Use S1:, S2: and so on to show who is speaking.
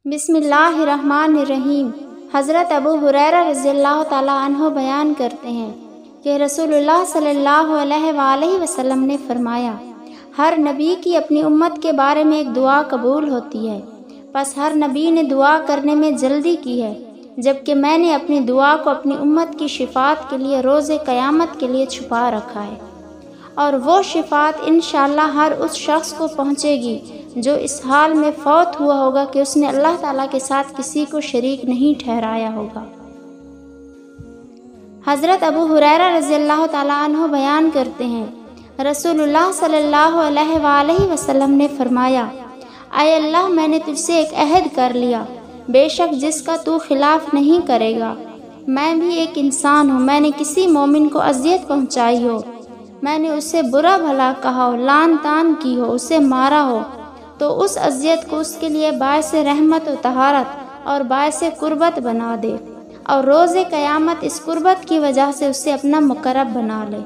S1: بسم اللہ الرحمن الرحیم۔ حضرت ابو ہریرہ رضی اللہ تعالیٰ عنہ بیان کرتے ہیں کہ رسول اللہ صلی اللہ علیہ وآلہ وسلم نے فرمایا، ہر نبی کی اپنی امت کے بارے میں ایک دعا قبول ہوتی ہے، پس ہر نبی نے دعا کرنے میں جلدی کی ہے، جبکہ میں نے اپنی دعا کو اپنی امت کی شفاعت کے لیے روز قیامت کے لیے چھپا رکھا ہے، اور وہ شفاعت انشاءاللہ ہر اس شخص کو پہنچے گی جو اس حال میں فوت ہوا ہوگا کہ اس نے اللہ تعالیٰ کے ساتھ کسی کو شریک نہیں ٹھہرایا ہوگا۔ حضرت ابو ہریرہ رضی اللہ تعالیٰ عنہ بیان کرتے ہیں، رسول اللہ صلی اللہ علیہ وآلہ وسلم نے فرمایا، اے اللہ، میں نے تجھ سے ایک عہد کر لیا، بے شک جس کا تو خلاف نہیں کرے گا۔ میں بھی ایک انسان ہوں، میں نے کسی مومن کو اذیت پہنچائی ہو، میں نے اسے برا بھلا کہا ہو، لعن طعن کی ہو، اسے مارا ہو، تو اس اذیت کو اس کے لیے باعث رحمت و طہارت اور باعث قربت بنا دے، اور روز قیامت اس قربت کی وجہ سے اسے اپنا مقرب بنا لے۔